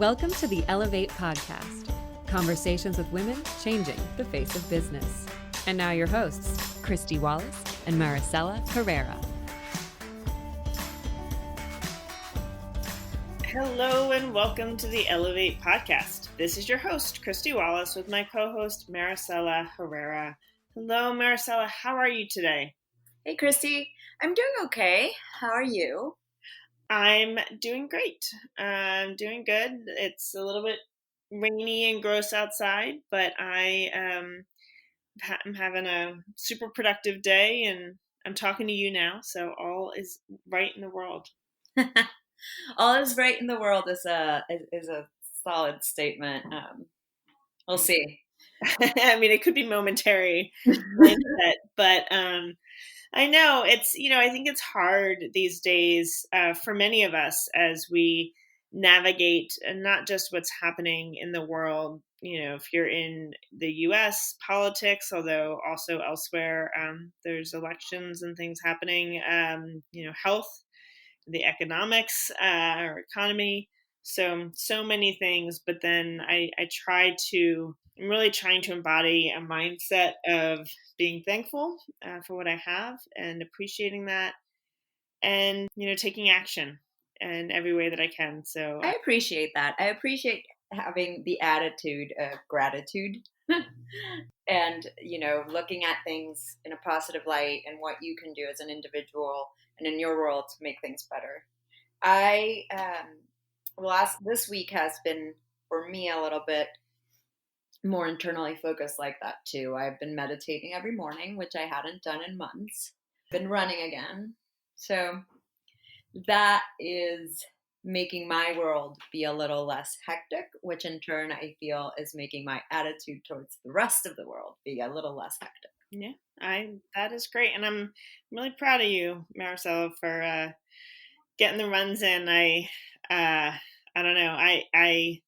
Welcome to the Ellevate podcast, conversations with women changing the face of business. And now your hosts, Kristy, Wallace, and Maricella, Herrera. Hello and welcome to the Ellevate podcast. This is your host, Kristy Wallace, with my co-host, Maricella Herrera. Hello, Maricella. How are you today? Hey, Kristy. I'm doing okay. How are you? I'm doing great. I'm doing good. It's a little bit rainy and gross outside, but I'm having a super productive day, and I'm talking to you now, so all is right in the world. All is right in the world is a solid statement. We'll see. I mean, it could be momentary mindset, but I know it's, I think it's hard these days for many of us as we navigate not just what's happening in the world, if you're in the US politics, although also elsewhere, there's elections and things happening, health, the economics, or economy. So many things, but then I'm really trying to embody a mindset of being thankful for what I have and appreciating that and, taking action in every way that I can. So I appreciate that. I appreciate having the attitude of gratitude and, looking at things in a positive light and what you can do as an individual and in your world to make things better. This week has been for me a little bit more internally focused like that too. I've been meditating every morning, which I hadn't done in months. Been running again. So that is making my world be a little less hectic, which in turn I feel is making my attitude towards the rest of the world be a little less hectic. Yeah, that is great. And I'm really proud of you, Maricella, for getting the runs in. I don't know. I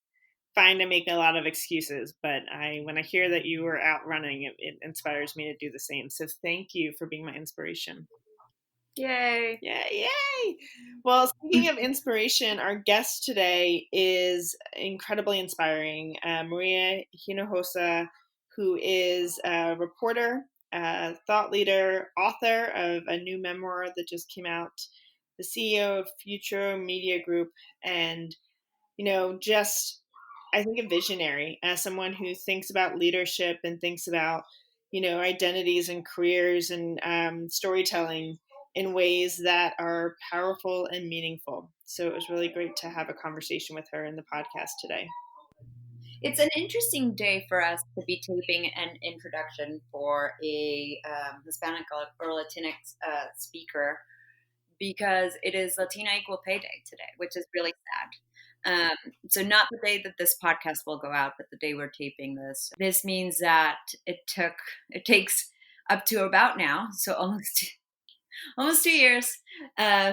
find I make a lot of excuses, but when I hear that you were out running, it inspires me to do the same. So thank you for being my inspiration. Yay. Yeah, yay. Well, speaking of inspiration, our guest today is incredibly inspiring. Maria Hinojosa, who is a reporter, thought leader, author of a new memoir that just came out, the CEO of Future Media Group, and, just I think a visionary, as someone who thinks about leadership and thinks about, identities and careers and storytelling in ways that are powerful and meaningful. So it was really great to have a conversation with her in the podcast today. It's an interesting day for us to be taping an introduction for a Hispanic or Latinx speaker because it is Latina Equal Pay Day today, which is really sad. So not the day that this podcast will go out, but the day we're taping this. This means that it takes up to about now, so almost 2 years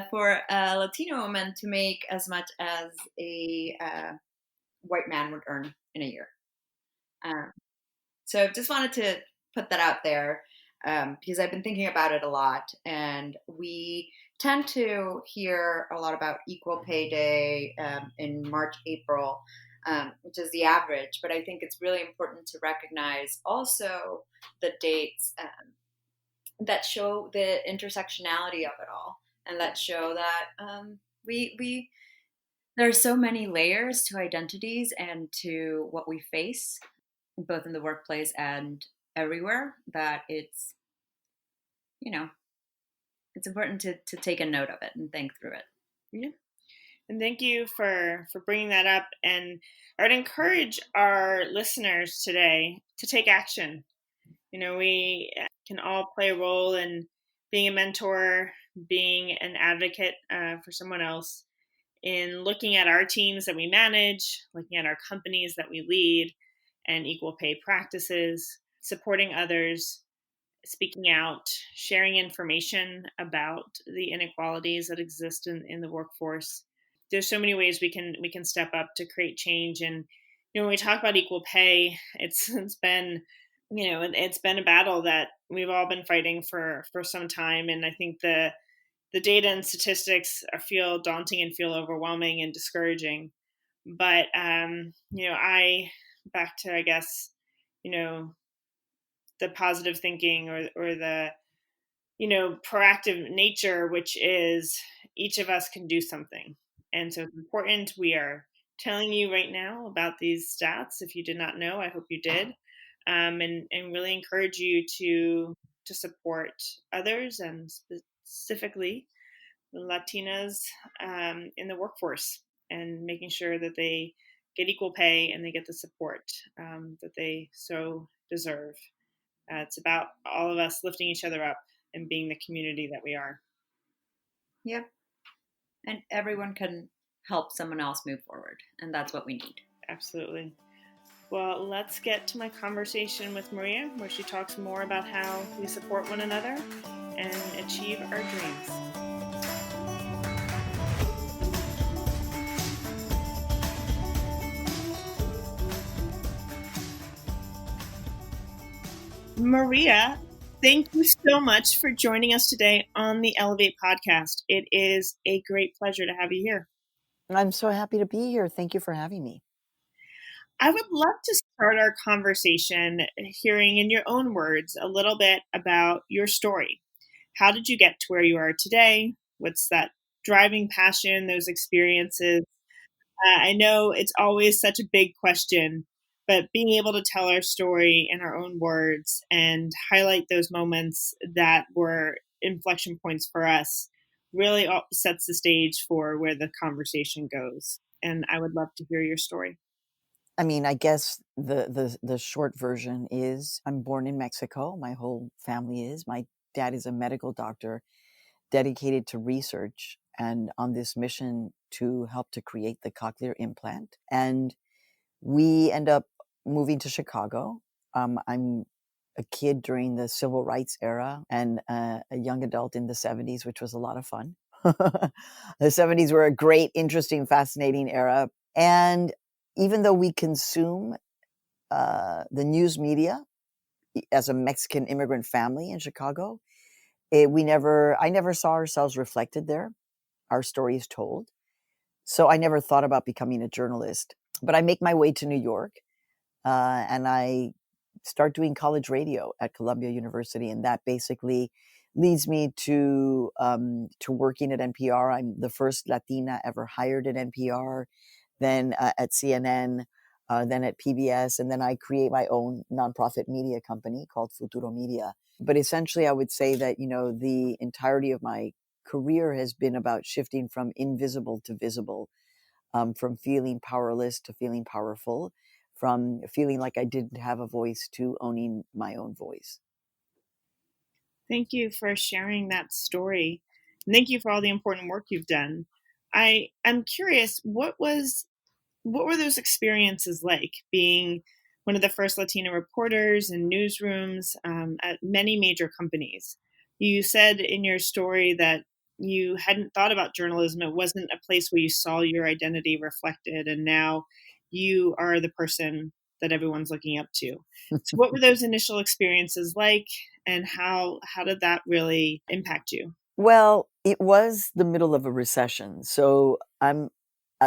for a Latino woman to make as much as a white man would earn in a year. So just wanted to put that out there because I've been thinking about it a lot, and we tend to hear a lot about Equal Pay Day in March, April, which is the average, but I think it's really important to recognize also the dates that show the intersectionality of it all, and that show that there are so many layers to identities and to what we face, both in the workplace and everywhere, that it's important to take a note of it and think through it. Yeah. And thank you for bringing that up. And I would encourage our listeners today to take action. We can all play a role in being a mentor, being an advocate for someone else, in looking at our teams that we manage, looking at our companies that we lead, and equal pay practices, supporting others, speaking out, sharing information about the inequalities that exist in the workforce. There's so many ways we can step up to create change. And when we talk about equal pay, it's been a battle that we've all been fighting for some time. And I think the data and statistics feel daunting and feel overwhelming and discouraging. But, back to, I guess, the positive thinking or the, proactive nature, which is each of us can do something. And so it's important. We are telling you right now about these stats. If you did not know, I hope you did. And really encourage you to support others, and specifically Latinas in the workforce, and making sure that they get equal pay and they get the support that they so deserve. It's about all of us lifting each other up and being the community that we are. Yep. And everyone can help someone else move forward. And that's what we need. Absolutely. Well, let's get to my conversation with Maria, where she talks more about how we support one another and achieve our dreams. Maria, thank you so much for joining us today on the Ellevate podcast. It is a great pleasure to have you here. I'm so happy to be here. Thank you for having me. I would love to start our conversation hearing in your own words a little bit about your story. How did you get to where you are today? What's that driving passion, those experiences? I know it's always such a big question, but being able to tell our story in our own words and highlight those moments that were inflection points for us really sets the stage for where the conversation goes. And I would love to hear your story. I mean, I guess the short version is I'm born in Mexico. My whole family is. My dad is a medical doctor dedicated to research and on this mission to help to create the cochlear implant. And we end up moving to Chicago. I'm a kid during the civil rights era and a young adult in the 70s, which was a lot of fun. The 70s were a great, interesting, fascinating era. And even though we consume the news media as a Mexican immigrant family in Chicago, I never saw ourselves reflected there. Our stories told. So I never thought about becoming a journalist. But I make my way to New York, and I start doing college radio at Columbia University, and that basically leads me to working at NPR. I'm the first Latina ever hired at NPR, then at CNN, then at PBS, and then I create my own nonprofit media company called Futuro Media. But essentially, I would say that the entirety of my career has been about shifting from invisible to visible, from feeling powerless to feeling powerful, from feeling like I didn't have a voice to owning my own voice. Thank you for sharing that story. And thank you for all the important work you've done. I'm curious, what were those experiences like, being one of the first Latina reporters in newsrooms at many major companies? You said in your story that you hadn't thought about journalism. It wasn't a place where you saw your identity reflected, and now you are the person that everyone's looking up to. So what were those initial experiences like, and how did that really impact you? Well, it was the middle of a recession. So I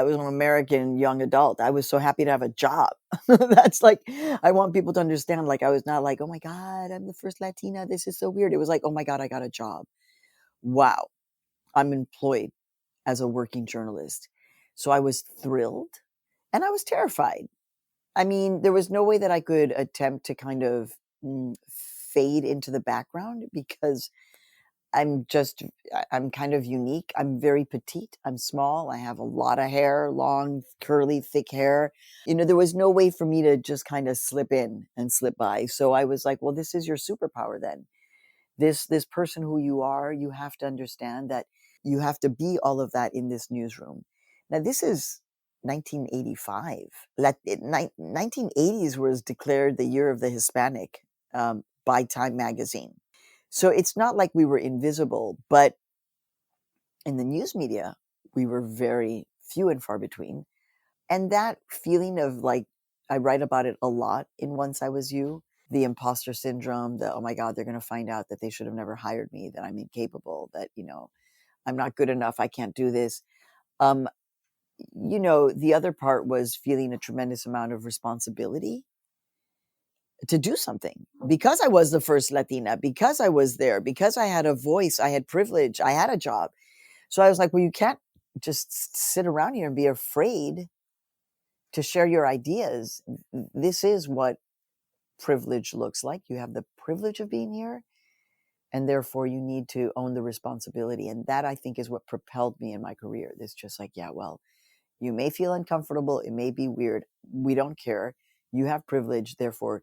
was an American young adult. I was so happy to have a job. That's like, I want people to understand, like, I was not like, oh my God, I'm the first Latina. This is so weird. It was like, oh my God, I got a job. Wow. I'm employed as a working journalist. So I was thrilled and I was terrified. I mean, there was no way that I could attempt to kind of fade into the background because I'm kind of unique. I'm very petite. I'm small. I have a lot of hair, long, curly, thick hair. There was no way for me to just kind of slip in and slip by. So I was like, well, this is your superpower then. This person who you are, you have to understand that you have to be all of that in this newsroom. Now, this is 1985. 1980s was declared the year of the Hispanic by Time magazine. So it's not like we were invisible, but in the news media, we were very few and far between. And that feeling of like, I write about it a lot in Once I Was You, the imposter syndrome, the, oh my God, they're going to find out that they should have never hired me, that I'm incapable, that, I'm not good enough, I can't do this. the other part was feeling a tremendous amount of responsibility to do something because I was the first Latina, because I was there, because I had a voice, I had privilege, I had a job. So I was like, well, you can't just sit around here and be afraid to share your ideas. This is what privilege looks like. You have the privilege of being here, and therefore you need to own the responsibility. And that, I think, is what propelled me in my career. It's just like, yeah, well, you may feel uncomfortable. It may be weird. We don't care. You have privilege. Therefore,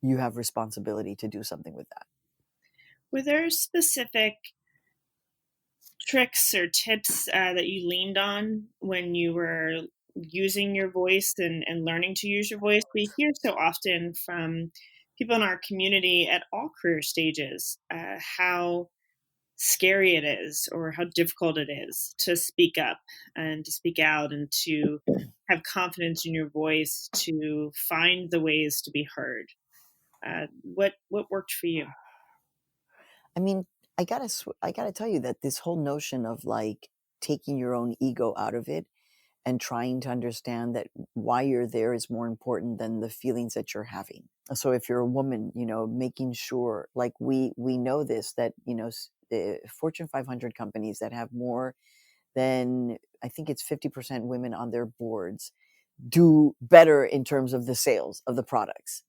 you have responsibility to do something with that. Were there specific tricks or tips that you leaned on when you were using your voice and learning to use your voice? We hear so often from people in our community at all career stages how scary it is or how difficult it is to speak up and to speak out and to have confidence in your voice, to find the ways to be heard. What worked for you? I mean, I gotta tell you that this whole notion of like taking your own ego out of it and trying to understand that why you're there is more important than the feelings that you're having. So if you're a woman, making sure, like we know this, that Fortune 500 companies that have more than, I think it's 50% women on their boards, do better in terms of the sales of the products.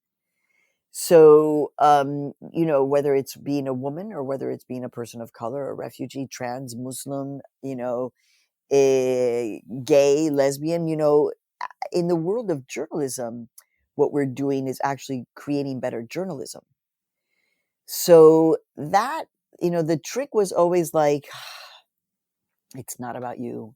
So, whether it's being a woman or whether it's being a person of color, a refugee, trans, Muslim, gay, lesbian, in the world of journalism, what we're doing is actually creating better journalism. So that, the trick was always like, it's not about you.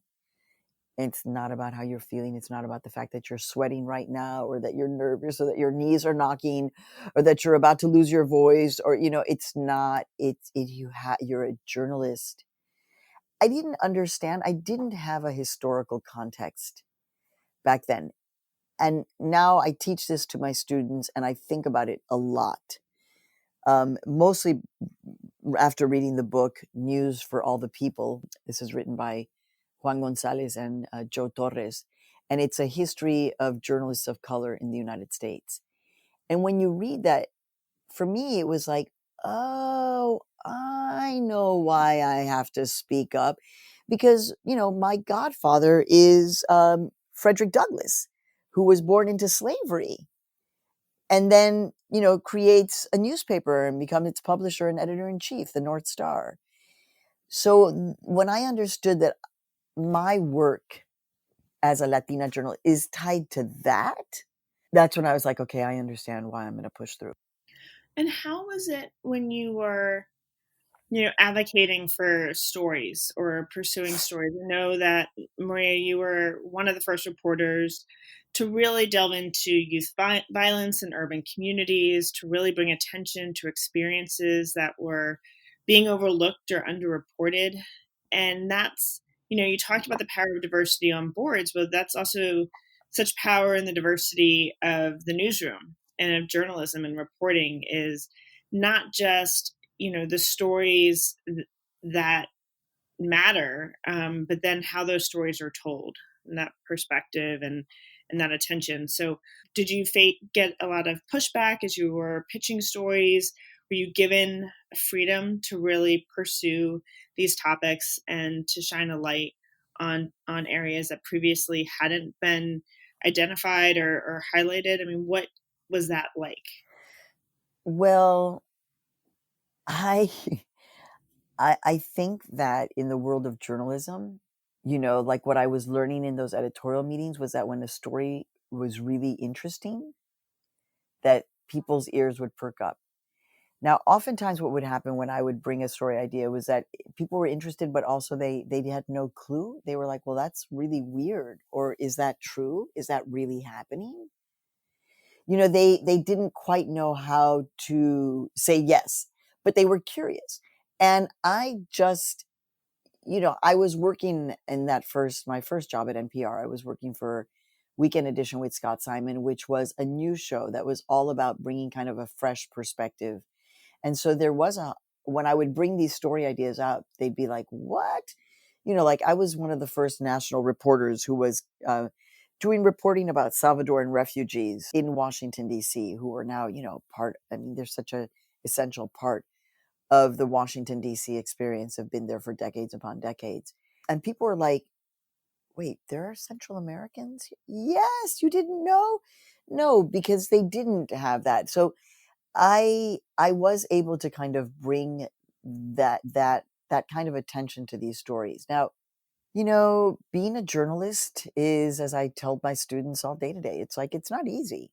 It's not about how you're feeling. It's not about the fact that you're sweating right now or that you're nervous or that your knees are knocking or that you're about to lose your voice or, it's not, you're a journalist. I didn't understand. I didn't have a historical context back then. And now I teach this to my students and I think about it a lot. Mostly after reading the book, News for All the People. This is written by Juan Gonzalez and Joe Torres. And it's a history of journalists of color in the United States. And when you read that, for me, it was like, oh, I know why I have to speak up. Because, my godfather is Frederick Douglass, who was born into slavery. And then, creates a newspaper and becomes its publisher and editor-in-chief, the North Star. So when I understood that my work as a Latina journalist is tied to that, that's when I was like, okay, I understand why I'm going to push through. And how was it when you were, advocating for stories or pursuing stories? I know that, Maria, you were one of the first reporters to really delve into youth violence in urban communities, to really bring attention to experiences that were being overlooked or underreported. And that's, you talked about the power of diversity on boards, but that's also such power in the diversity of the newsroom and of journalism and reporting is not just, the stories that matter, but then how those stories are told and that perspective and that attention. So did you get a lot of pushback as you were pitching stories? Were you given freedom to really pursue these topics and to shine a light on areas that previously hadn't been identified or highlighted? I mean, what was that like? Well, I think that in the world of journalism, like what I was learning in those editorial meetings was that when a story was really interesting, that people's ears would perk up. Now, oftentimes what would happen when I would bring a story idea was that people were interested, but also they had no clue. They were like, well, that's really weird. Or is that true? Is that really happening? They didn't quite know how to say yes, but they were curious. And I just, I was working in my first job at NPR. I was working for Weekend Edition with Scott Simon, which was a news show that was all about bringing kind of a fresh perspective. And so there was when I would bring these story ideas out, they'd be like, what? like I was one of the first national reporters who was doing reporting about Salvadoran refugees in Washington, D.C., who are now, they're such a essential part of the Washington, D.C. experience, have been there for decades upon decades. And people are like, wait, there are Central Americans? Yes, you didn't know? No, because they didn't have that. So I was able to kind of bring that kind of attention to these stories. Now, being a journalist is, as I tell my students all day today, it's like, it's not easy.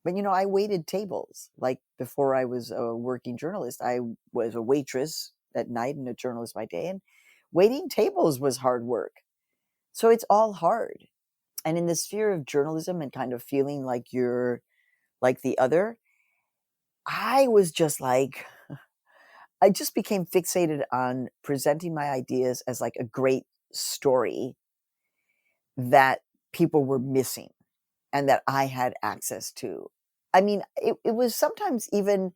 But, I waited tables. Like before I was a working journalist, I was a waitress at night and a journalist by day. And waiting tables was hard work. So it's all hard. And in the sphere of journalism and kind of feeling like you're like the other, I was just like, I just became fixated on presenting my ideas as like a great story that people were missing and that I had access to. I mean, it was sometimes even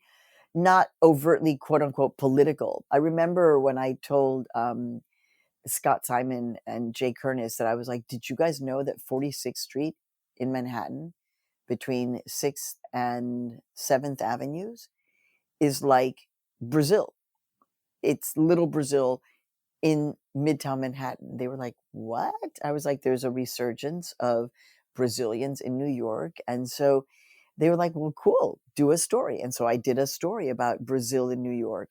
not overtly, quote unquote, political. I remember when I told Scott Simon and Jay Kernis that I was like, did you guys know that 46th Street in Manhattan between 6th and 7th Avenues is like Brazil? It's little Brazil in Midtown Manhattan. They were like, what? I was like, there's a resurgence of Brazilians in New York. And so they were like, well, cool, do a story. And so I did a story about Brazil in New York.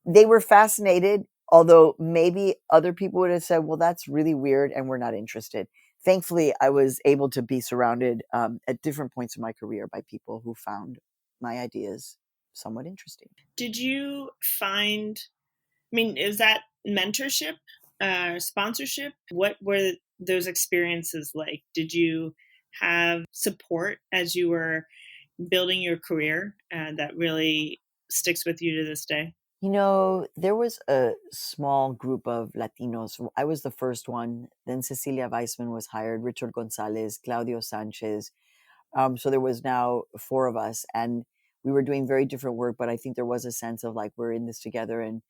They were fascinated, although maybe other people would have said, well, that's really weird and we're not interested. Thankfully, I was able to be surrounded at different points in my career by people who found my ideas somewhat interesting. Did you find, is that mentorship, sponsorship? What were those experiences like? Did you have support as you were building your career that really sticks with you to this day? There was a small group of Latinos. I was the first one. Then Cecilia Weissman was hired, Richard Gonzalez, Claudio Sanchez. So there was now 4 of us, and we were doing very different work, but I think there was a sense of like, we're in this together, and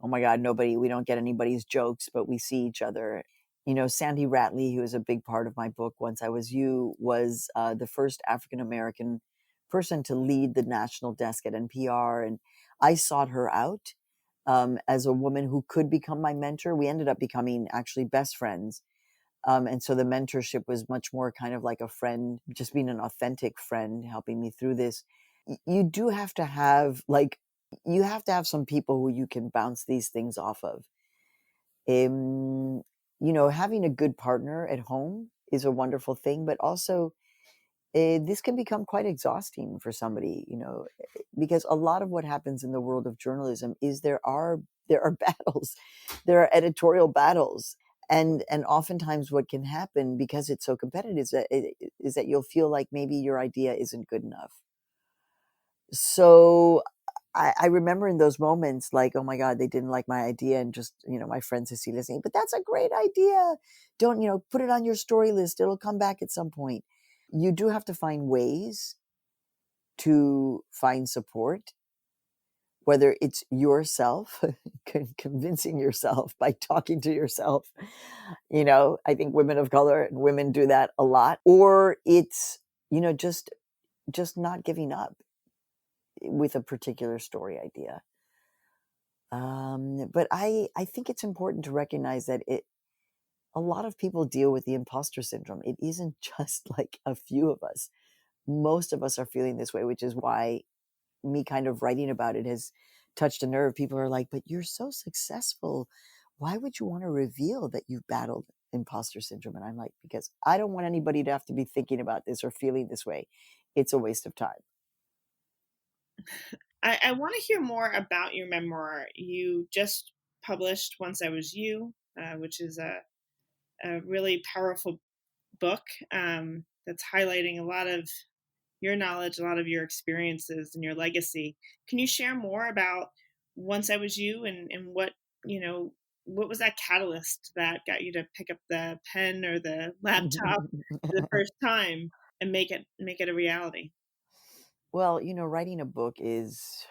oh my God, we don't get anybody's jokes, but we see each other. Sandy Ratley, who was a big part of my book, Once I Was You, was the first African-American person to lead the national desk at NPR. And I sought her out as a woman who could become my mentor. We ended up becoming actually best friends. And so the mentorship was much more kind of like a friend, just being an authentic friend, helping me through this. You do have to have you have to have some people who you can bounce these things off of. Having a good partner at home is a wonderful thing, but also this can become quite exhausting for somebody, because a lot of what happens in the world of journalism is there are battles, there are editorial battles. And oftentimes what can happen, because it's so competitive, is that you'll feel like maybe your idea isn't good enough. So I remember in those moments, like, oh my God, they didn't like my idea. And just, my friend Cecilia saying, but that's a great idea. Don't, put it on your story list. It'll come back at some point. You do have to find ways to find support, whether it's yourself, convincing yourself by talking to yourself. I think women of color and women do that a lot. Or it's, just not giving up with a particular story idea. But I think it's important to recognize that a lot of people deal with the imposter syndrome. It isn't just like a few of us. Most of us are feeling this way, which is why me kind of writing about it has touched a nerve. People are like, but you're so successful. Why would you want to reveal that you've battled imposter syndrome? And I'm like, because I don't want anybody to have to be thinking about this or feeling this way. It's a waste of time. I want to hear more about your memoir. You just published Once I Was You, which is a really powerful book that's highlighting a lot of your knowledge, a lot of your experiences and your legacy. Can you share more about Once I Was You and what, what was that catalyst that got you to pick up the pen or the laptop for the first time and make it a reality? Well, writing a book is,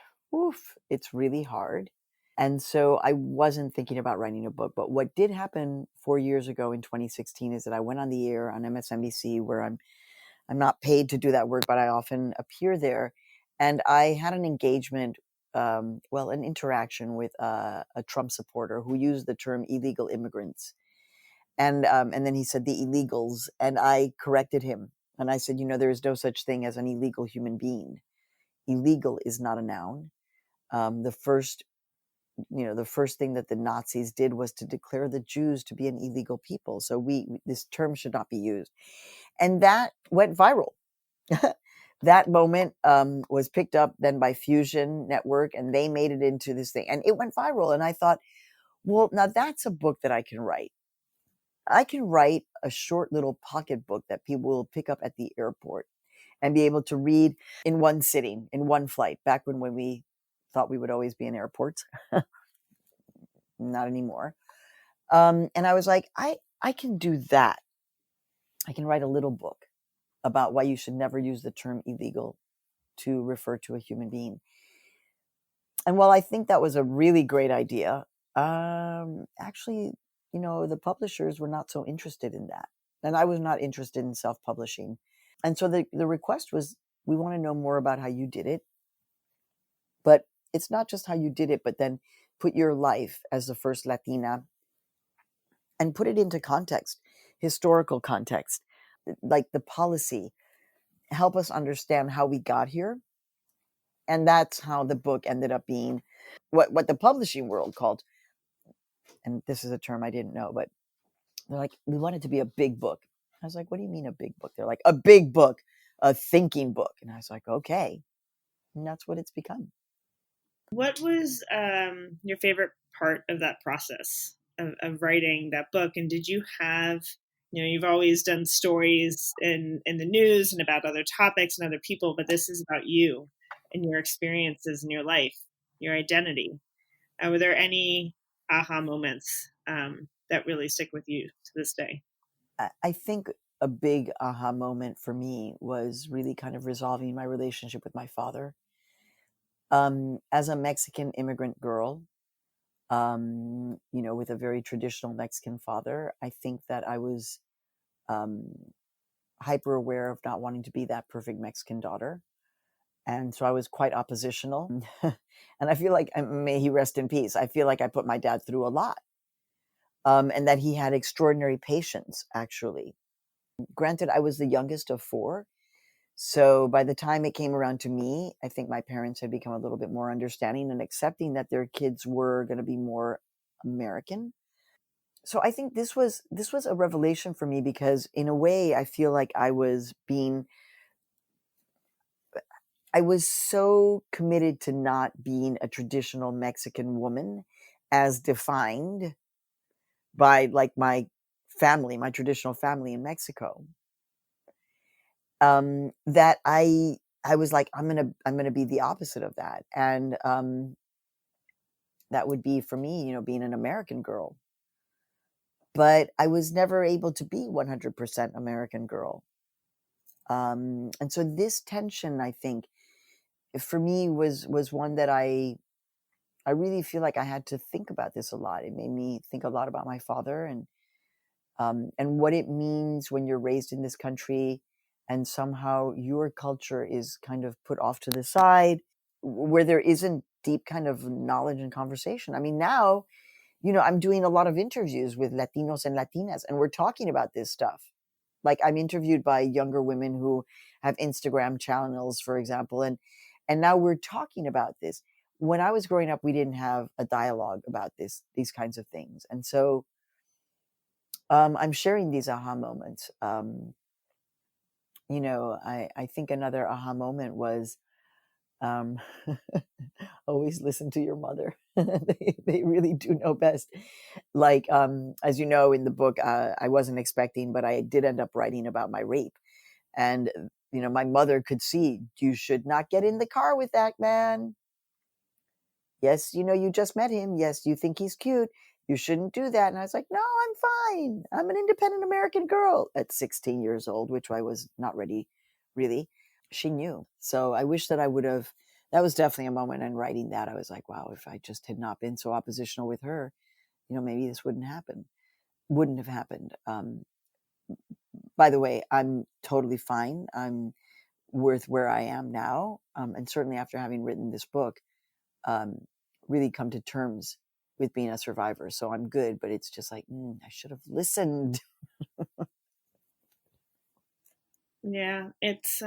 it's really hard. And so I wasn't thinking about writing a book. But what did happen 4 years ago in 2016 is that I went on the air on MSNBC, where I'm not paid to do that work, but I often appear there. And I had an engagement, an interaction with a Trump supporter who used the term illegal immigrants. And then he said the illegals, and I corrected him. And I said, there is no such thing as an illegal human being. Illegal is not a noun. The first thing that the Nazis did was to declare the Jews to be an illegal people. So this term should not be used. And that went viral. That moment was picked up then by Fusion Network, and they made it into this thing, and it went viral. And I thought, well, now that's a book that I can write. I can write a short little pocket book that people will pick up at the airport and be able to read in one sitting, in one flight, back when we thought we would always be in airports. Not anymore. And I was like, I can do that. I can write a little book about why you should never use the term illegal to refer to a human being. And while I think that was a really great idea, actually, the publishers were not so interested in that. And I was not interested in self-publishing. And so the request was, we want to know more about how you did it. But it's not just how you did it, but then put your life as the first Latina and put it into context, historical context, like the policy. Help us understand how we got here. And that's how the book ended up being what the publishing world called, and this is a term I didn't know, but they're like, we want it to be a big book. I was like, what do you mean a big book? They're like, a big book, a thinking book. And I was like, okay. And that's what it's become. What was your favorite part of that process of writing that book? And did you have, you've always done stories in the news and about other topics and other people, but this is about you and your experiences in your life, your identity. Were there any aha moments that really stick with you to this day? I think a big aha moment for me was really kind of resolving my relationship with my father. As a Mexican immigrant girl, with a very traditional Mexican father, I think that I was hyper aware of not wanting to be that perfect Mexican daughter. And so I was quite oppositional. And I feel like, may he rest in peace, I feel like I put my dad through a lot. And that he had extraordinary patience, actually. Granted, I was the youngest of four. So by the time it came around to me, I think my parents had become a little bit more understanding and accepting that their kids were going to be more American. So I think this was a revelation for me, because in a way I feel like I was so committed to not being a traditional Mexican woman as defined by like my family, my traditional family in Mexico. That I was like, I'm gonna be the opposite of that. And that would be for me, being an American girl. But I was never able to be 100% American girl. And so this tension, I think, for me was one that I really feel like I had to think about this a lot. It made me think a lot about my father and what it means when you're raised in this country and somehow your culture is kind of put off to the side, where there isn't deep kind of knowledge and conversation. I mean, now, I'm doing a lot of interviews with Latinos and Latinas, and we're talking about this stuff. Like, I'm interviewed by younger women who have Instagram channels, for example, and now we're talking about this. When I was growing up, we didn't have a dialogue about these kinds of things. And so I'm sharing these aha moments. I think another aha moment was um, always listen to your mother. They really do know best. Like, as you know, in the book, I wasn't expecting, but I did end up writing about my rape. And, my mother could see, you should not get in the car with that man. Yes, you just met him. Yes, you think he's cute. You shouldn't do that. And I was like, no, I'm fine. I'm an independent American girl at 16 years old, which I was not ready, really. She knew. So I wish that I would have that was definitely a moment in writing that. I was like, wow, if I just had not been so oppositional with her, maybe this wouldn't have happened. By the way, I'm totally fine. I'm worth where I am now. And certainly after having written this book, really come to terms with being a survivor. So I'm good, but it's just like, I should have listened. Yeah, it's,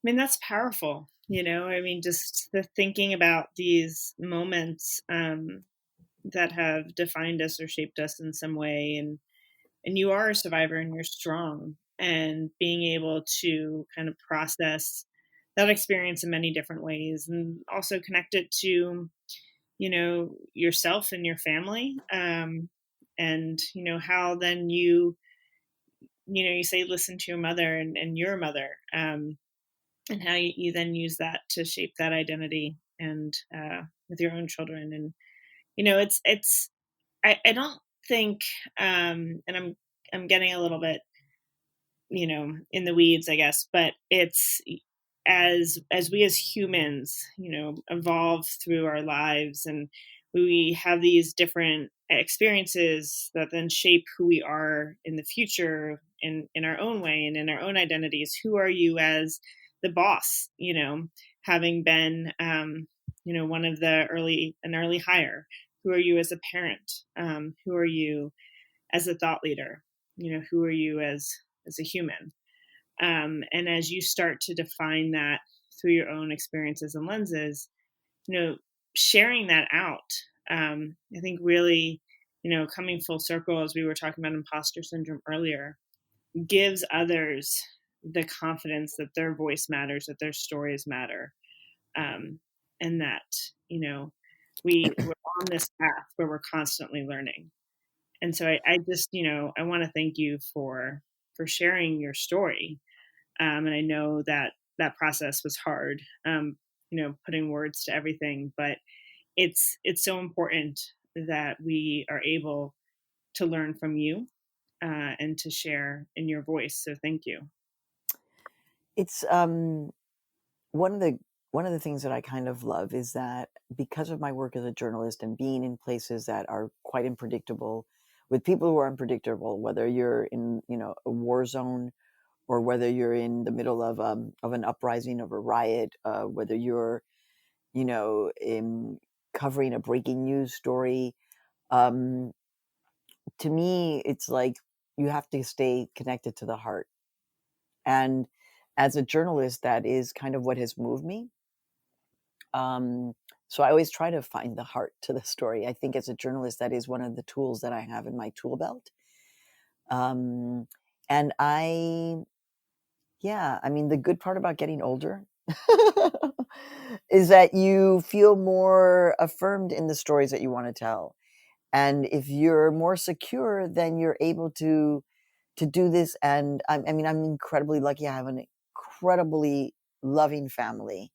that's powerful, just the thinking about these moments, that have defined us or shaped us in some way. And you are a survivor and you're strong, and being able to kind of process that experience in many different ways, and also connect it to yourself and your family, and how then you say listen to your mother and your mother, and how you then use that to shape that identity, and with your own children. And it's I don't think, and I'm getting a little bit in the weeds, I guess, but it's as we as humans evolve through our lives, and we have these different experiences that then shape who we are in the future, in our own way and in our own identities. Who are you as the boss, having been one of an early hire? Who are you as a parent? Who are you as a thought leader? Who are you as a human? And as you start to define that through your own experiences and lenses, sharing that out, I think really, coming full circle, as we were talking about imposter syndrome earlier, gives others the confidence that their voice matters, that their stories matter, and that, we're on this path where we're constantly learning. And so I just, I want to thank you for sharing your story. And I know that that process was hard, putting words to everything, but it's so important that we are able to learn from you, and to share in your voice. So thank you. It's one of the things that I kind of love is that because of my work as a journalist and being in places that are quite unpredictable, with people who are unpredictable, whether you're in a war zone, or whether you're in the middle of an uprising, of a riot, whether you're in covering a breaking news story, to me it's like you have to stay connected to the heart. And as a journalist, that is kind of what has moved me. So I always try to find the heart to the story. I think as a journalist, that is one of the tools that I have in my tool belt. And the good part about getting older is that you feel more affirmed in the stories that you want to tell. And if you're more secure, then you're able to do this. And I'm incredibly lucky. I have an incredibly loving family,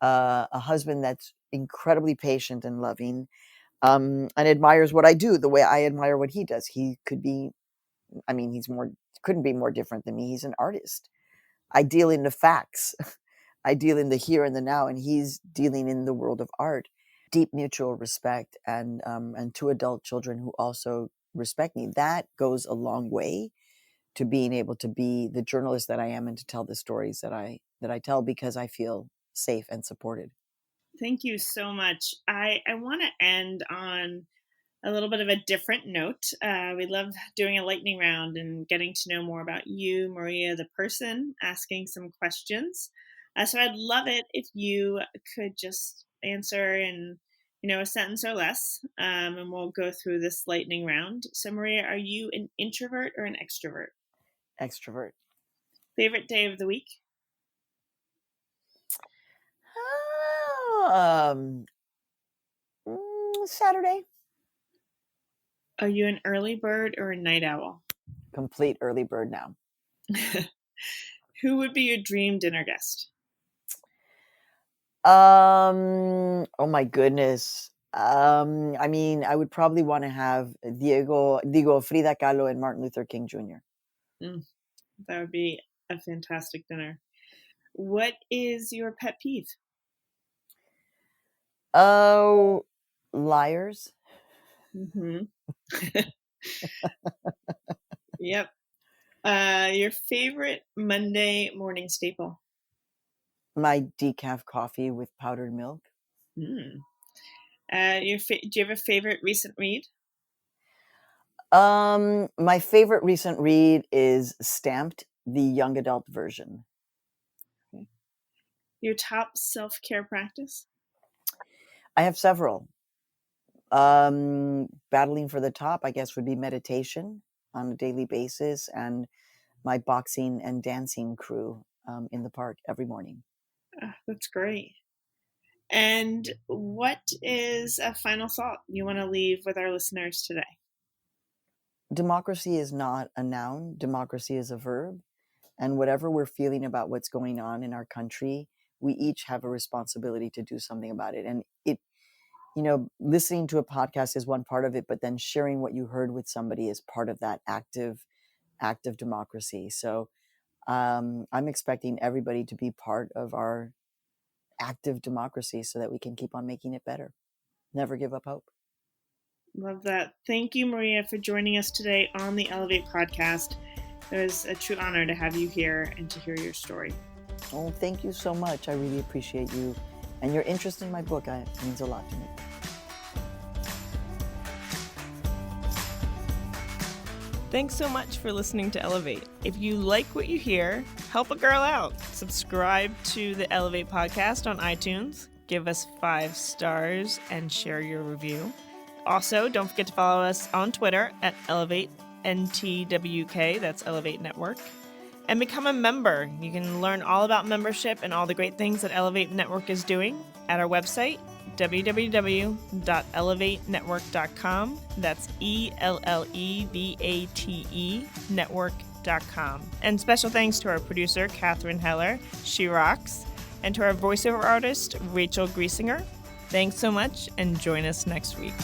a husband that's incredibly patient and loving, and admires what I do the way I admire what he does. He couldn't be more different than me. He's an artist. I deal in the facts. I deal in the here and the now, and he's dealing in the world of art. Deep mutual respect, and two adult children who also respect me. That goes a long way to being able to be the journalist that I am, and to tell the stories that I tell, because I feel safe and supported. Thank you so much. I want to end on a little bit of a different note. We love doing a lightning round and getting to know more about you, Maria, the person, asking some questions. So I'd love it if you could just answer in, a sentence or less, and we'll go through this lightning round. So Maria, are you an introvert or an extrovert? Extrovert. Favorite day of the week? Saturday. Are you an early bird or a night owl? Complete early bird now. Who would be your dream dinner guest? Oh my goodness. I would probably want to have Frida Kahlo and Martin Luther King Jr. That would be a fantastic dinner. What is your pet peeve? Oh, liars. Mm-hmm. Yep. Your favorite Monday morning staple? My decaf coffee with powdered milk. Mm. Do you have a favorite recent read? My favorite recent read is Stamped, the young adult version. Okay. Your top self-care practice? I have several. Battling for the top, I guess, would be meditation on a daily basis, and my boxing and dancing crew in the park every morning. That's great. And what is a final thought you want to leave with our listeners today? Democracy is not a noun. Democracy is a verb. And whatever we're feeling about what's going on in our country, we each have a responsibility to do something about it. And listening to a podcast is one part of it, but then sharing what you heard with somebody is part of that active democracy. So I'm expecting everybody to be part of our active democracy so that we can keep on making it better. Never give up hope. Love that. Thank you, Maria, for joining us today on the Ellevate podcast. It was a true honor to have you here and to hear your story. Oh, thank you so much. I really appreciate you and your interest in my book. It means a lot to me. Thanks so much for listening to Ellevate. If you like what you hear, help a girl out. Subscribe to the Ellevate podcast on iTunes, give us 5 stars, and share your review. Also, don't forget to follow us on Twitter at EllevateNTWK, that's Ellevate Network, and become a member. You can learn all about membership and all the great things that Ellevate Network is doing at our website, www.ellevatenetwork.com. That's ELLEVATE network.com. And special thanks to our producer, Catherine Heller. She rocks. And to our voiceover artist, Rachel Griesinger. Thanks so much, and join us next week.